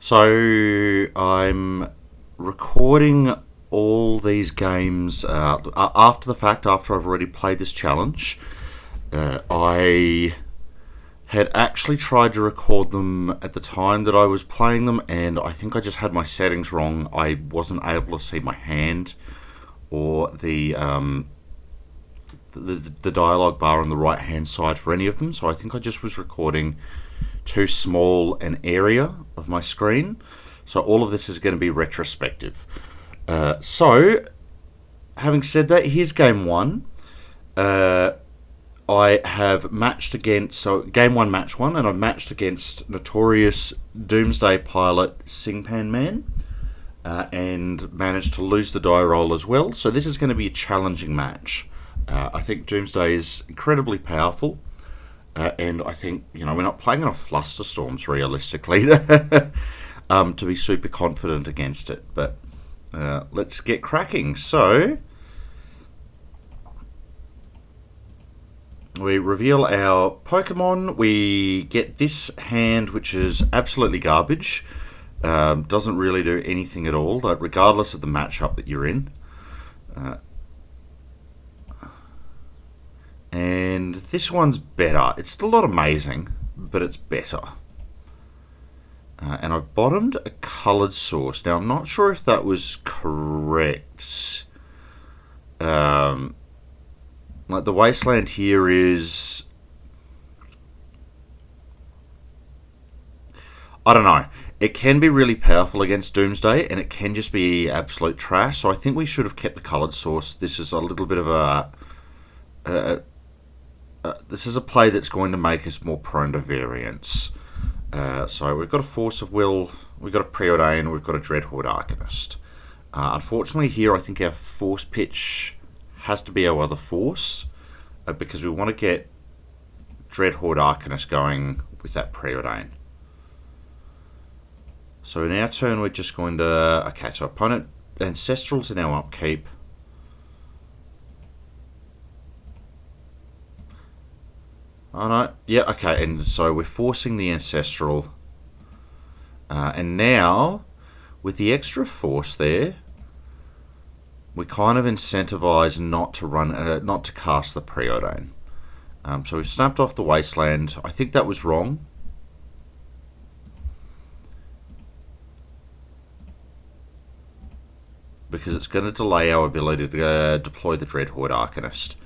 So I'm recording all these games after the fact, after I've already played this challenge. I had actually tried to record them at the time that I was playing them, and I think I just had my settings wrong. I wasn't able to see my hand or the dialogue bar on the right hand side for any of them, so I think I just was recording too small an area of my screen. So all of this is going to be retrospective. So, having said that, here's game one. I have matched against, so game one, match one, and I've matched against notorious Doomsday pilot Singpan Man, and managed to lose the die roll as well. So this is going to be a challenging match. I think Doomsday is incredibly powerful. And I think, we're not playing enough Flusterstorms realistically to be super confident against it. But let's get cracking. So, we reveal our Pokemon. We get this hand, which is absolutely garbage. Doesn't really do anything at all, regardless of the matchup that you're in. And this one's better. It's still not amazing, but it's better. And I've bottomed a coloured source. Now, I'm not sure if that was correct. Like the wasteland here is... I don't know. It can be really powerful against Doomsday, and it can just be absolute trash. So I think we should have kept the coloured source. This is a little bit of a... this is a play that's going to make us more prone to variance. So we've got a Force of Will, we've got a Preordain, we've got a Dreadhorde Arcanist. Unfortunately here I think our Force pitch has to be our other Force, because we want to get Dreadhorde Arcanist going with that Preordain. So in our turn we're just going to... Okay, so opponent Ancestral's in our upkeep. Oh no, yeah, okay, and so we're forcing the Ancestral. And now, with the extra force there, we kind of incentivize not to cast the Preordain. So we've snapped off the Wasteland. I think that was wrong. Because it's going to delay our ability to deploy the Dreadhorde Arcanist.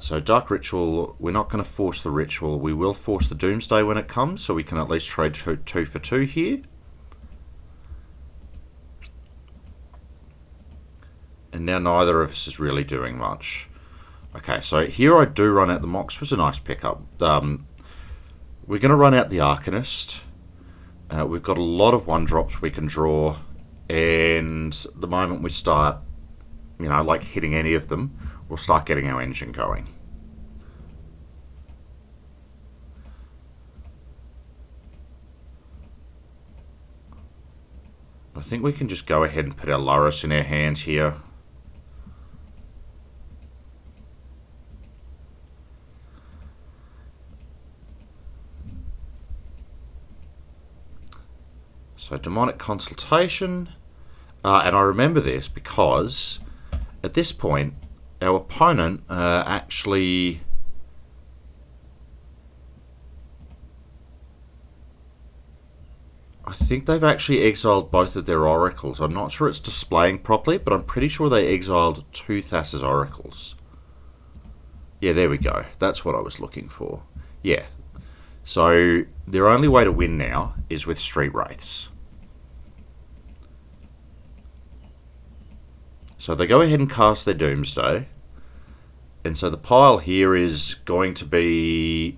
So Dark Ritual, we're not going to force the Ritual. We will force the Doomsday when it comes, so we can at least trade 2 for 2 here. And now neither of us is really doing much. Okay, so here I do run out the Mox, was a nice pickup. We're going to run out the Arcanist. We've got a lot of 1-drops we can draw, and the moment we start, like hitting any of them, we'll start getting our engine going. I think we can just go ahead and put our Lurrus in our hands here. So Demonic Consultation. And I remember this because at this point, our opponent actually... I think they've actually exiled both of their oracles. I'm not sure it's displaying properly, but I'm pretty sure they exiled 2 Thassa's oracles. Yeah, there we go. That's what I was looking for. Yeah. So their only way to win now is with Street Wraiths. So they go ahead and cast their Doomsday. And so the pile here is going to be...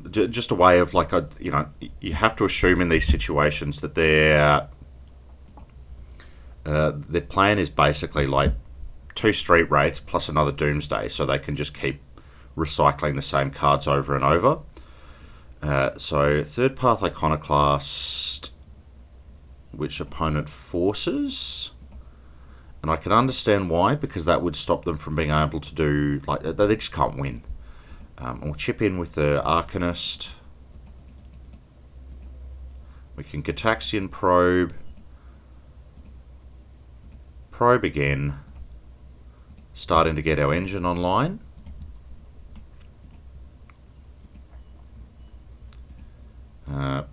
just a way of, you have to assume in these situations that their plan is basically like 2 Street Wraiths plus another Doomsday, so they can just keep recycling the same cards over and over. So Third Path Iconoclast, which opponent forces, and I can understand why, because that would stop them from being able to do, they just can't win. We'll chip in with the Arcanist. We can Gitaxian probe. Probe again. Starting to get our engine online.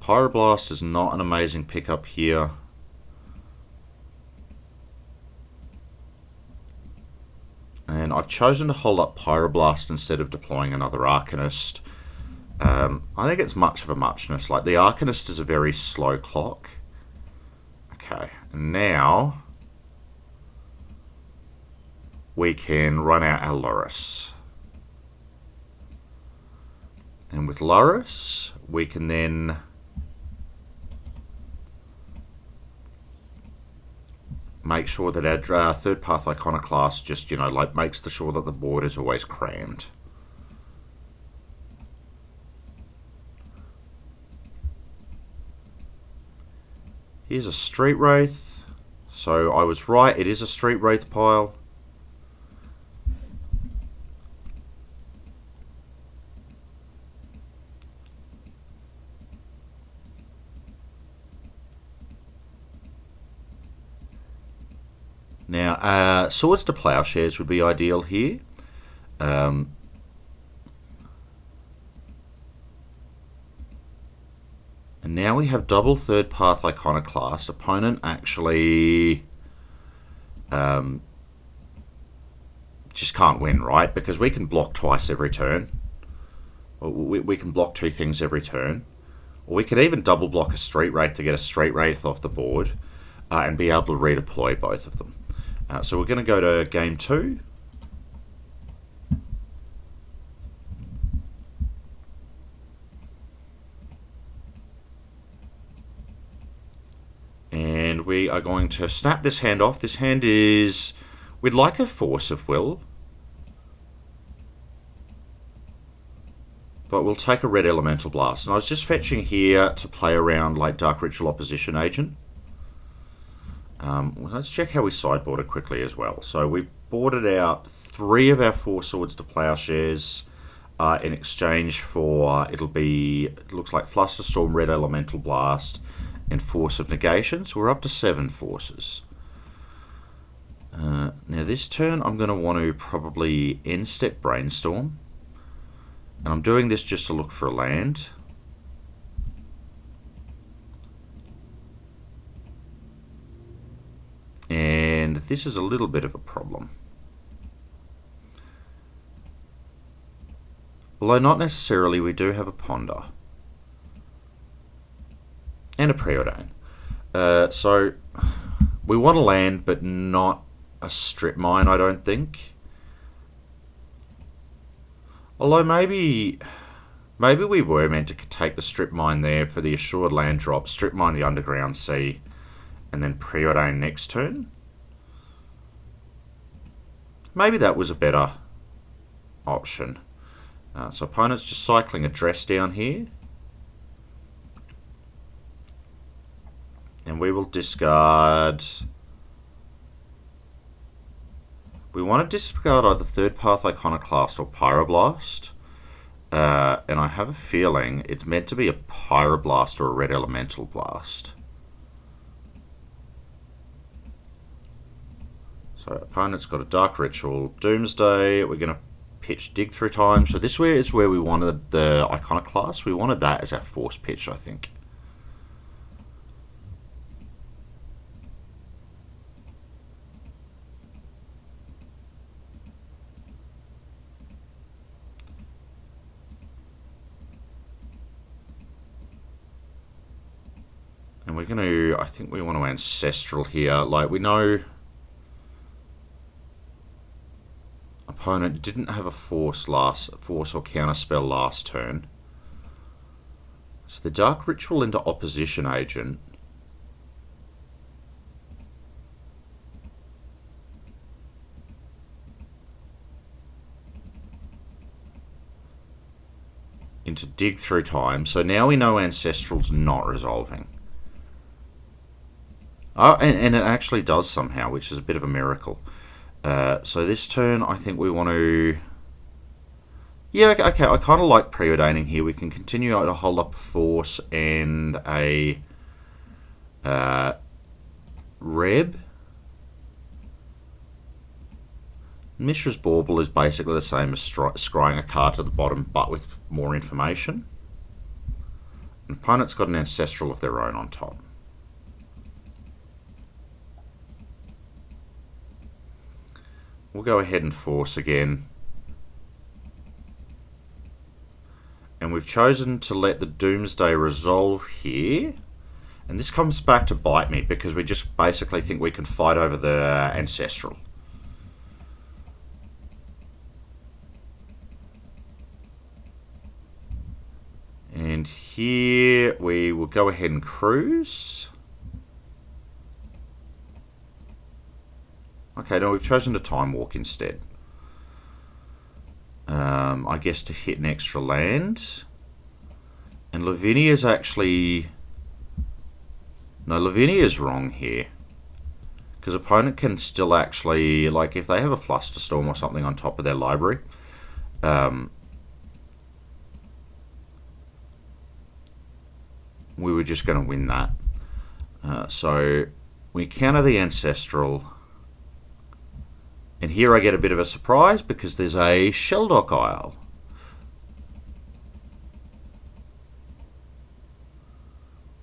Pyroblast is not an amazing pickup here. And I've chosen to hold up Pyroblast instead of deploying another Arcanist. I think it's much of a muchness. Like, the Arcanist is a very slow clock. Okay, and now we can run out our Lurrus. And with Lurrus, we can then make sure that our third path Iconoclast just, like makes sure that the board is always crammed. Here's a Street Wraith. So I was right, it is a Street Wraith pile. Now, Swords to Plowshares would be ideal here. And now we have double third path Iconoclast. Opponent actually just can't win, right? Because we can block twice every turn. We can block two things every turn. Or we could even double block a Street Wraith to get a Street Wraith off the board and be able to redeploy both of them. So we're going to go to game 2. And we are going to snap this hand off. This hand is... we'd like a Force of Will. But we'll take a red Elemental Blast. And I was just fetching here to play around like Dark Ritual Opposition Agent. Let's check how we sideboarded quickly as well. So we boarded out 3 of our 4 Swords to Plowshares in exchange for, it looks like Flusterstorm, Red Elemental Blast, and Force of Negation. So we're up to 7 forces. Now this turn I'm going to want to probably end step Brainstorm. And I'm doing this just to look for a land. And this is a little bit of a problem. Although not necessarily, we do have a Ponder. And a Preordain. So we want a land, but not a strip mine, I don't think. Although maybe we were meant to take the strip mine there for the assured land drop, strip mine the Underground Sea, and then Preordain next turn. Maybe that was a better option. So opponent's just cycling a Dress down here. And we will discard... we want to discard either Third Path Iconoclast or Pyroblast. And I have a feeling it's meant to be a Pyroblast or a Red Elemental Blast. So opponent's got a Dark Ritual, Doomsday. We're going to pitch Dig Through Time. So this is where we wanted the Iconoclast. We wanted that as our force pitch, I think. And we're going to, I think we want to Ancestral here. Like, we know opponent didn't have a force or counter spell last turn. So the Dark Ritual into Opposition Agent. Into Dig Through Time. So now we know Ancestral's not resolving. Oh, and it actually does somehow, which is a bit of a miracle. So this turn, I think we want to Yeah, okay, I kind of like preordaining here. We can continue to hold up a force and a Reb. Mishra's Bauble is basically the same as scrying a card to the bottom, but with more information. An opponent's got an Ancestral of their own on top. We'll go ahead and force again. And we've chosen to let the Doomsday resolve here. And this comes back to bite me because we just basically think we can fight over the Ancestral. And here we will go ahead and cruise. Okay, no, we've chosen to Time Walk instead. I guess to hit an extra land. And Lavinia's actually... No, Lavinia's wrong here. Because opponent can still actually... Like, if they have a Flusterstorm or something on top of their library... we were just going to win that. So we counter the Ancestral. And here I get a bit of a surprise because there's a Shelldock Isle.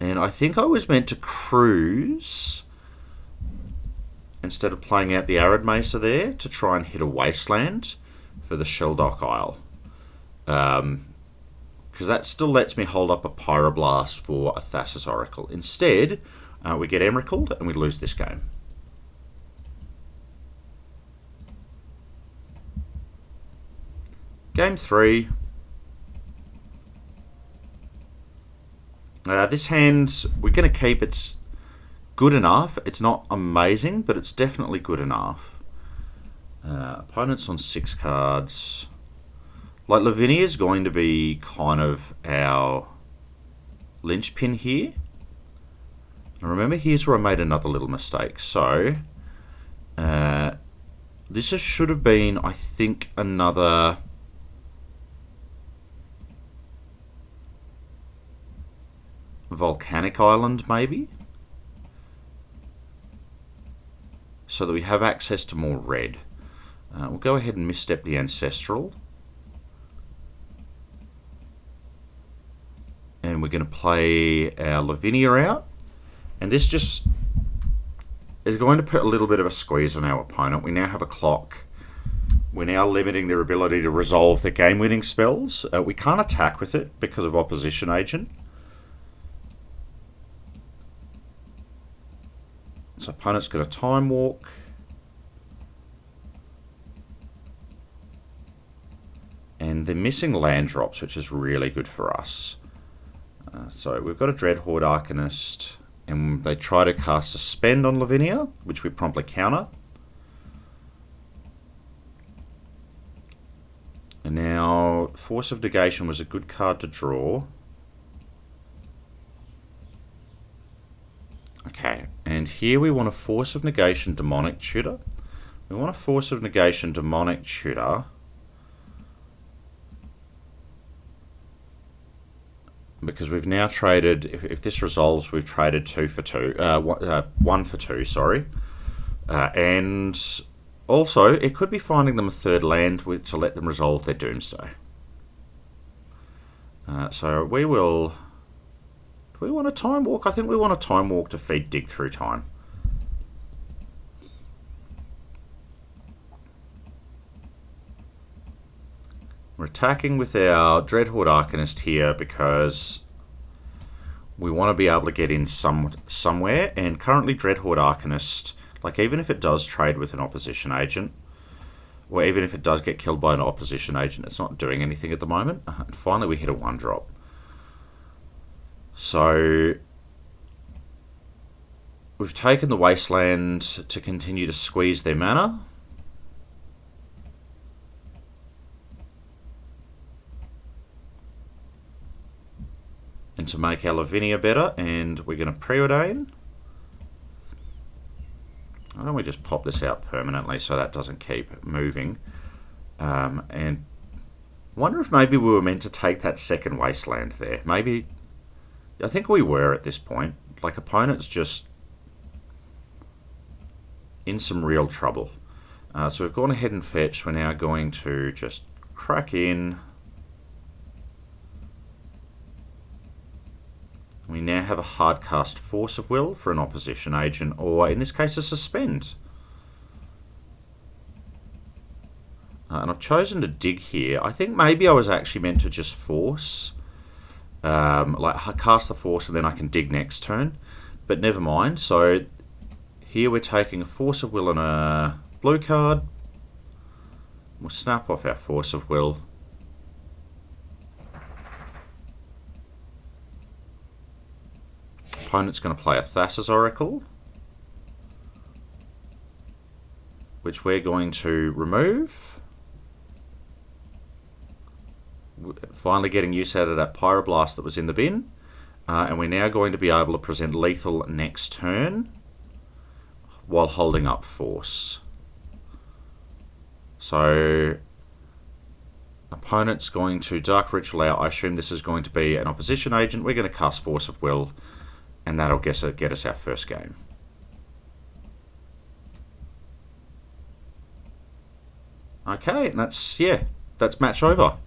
And I think I was meant to cruise instead of playing out the Arid Mesa there to try and hit a Wasteland for the Shelldock Isle. Because that still lets me hold up a Pyroblast for a Thassa's Oracle. Instead, we get Emrakuled and we lose this game. Game 3. This hand, we're going to keep. It's good enough. It's not amazing, but it's definitely good enough. Opponent's on 6 cards. Like, Lavinia is going to be kind of our linchpin here. And remember, here's where I made another little mistake. So, this should have been, I think, another... Volcanic Island, maybe? So that we have access to more red. We'll go ahead and misstep the Ancestral. And we're going to play our Lavinia out. And this just is going to put a little bit of a squeeze on our opponent. We now have a clock. We're now limiting their ability to resolve their game-winning spells. We can't attack with it because of Opposition Agent. So opponent's got a Time Walk. And they're missing land drops, which is really good for us. So we've got a Dreadhorde Arcanist, and they try to cast Suspend on Lavinia, which we promptly counter. And now Force of Negation was a good card to draw. Okay, and here we want a Force of Negation Demonic Tutor. We want a Force of Negation Demonic Tutor. Because we've now traded, if this resolves, we've traded 2 for 2, 1 for 2, sorry. And also, it could be finding them a 3rd land to let them resolve their Doomsday. So we will... Do we want a Time Walk? I think we want a Time Walk to feed Dig Through Time. We're attacking with our Dreadhorde Arcanist here because we want to be able to get in somewhere. And currently Dreadhorde Arcanist, like even if it does trade with an Opposition Agent, or even if it does get killed by an Opposition Agent, it's not doing anything at the moment. And finally we hit a 1-drop. So we've taken the Wasteland to continue to squeeze their mana. And to make our Lavinia better, and we're going to preordain. Why don't we just pop this out permanently so that doesn't keep moving? And wonder if maybe we were meant to take that second wasteland there. Maybe, I think we were at this point. Like, opponent's just in some real trouble. So we've gone ahead and fetched. We're now going to just crack in. We now have a hard cast Force of Will for an opposition agent, or in this case a Suspend. And I've chosen to dig here. I think maybe I was actually meant to just force. Like cast the Force and then I can dig next turn. But never mind. So here we're taking a Force of Will and a blue card. We'll snap off our Force of Will. Opponent's going to play a Thassa's Oracle, which we're going to remove. Finally getting use out of that Pyroblast that was in the bin. And we're now going to be able to present lethal next turn while holding up Force. So opponent's going to Dark Ritual out. I assume this is going to be an opposition agent. We're going to cast Force of Will, and that'll get us our first game. Okay, and that's match over.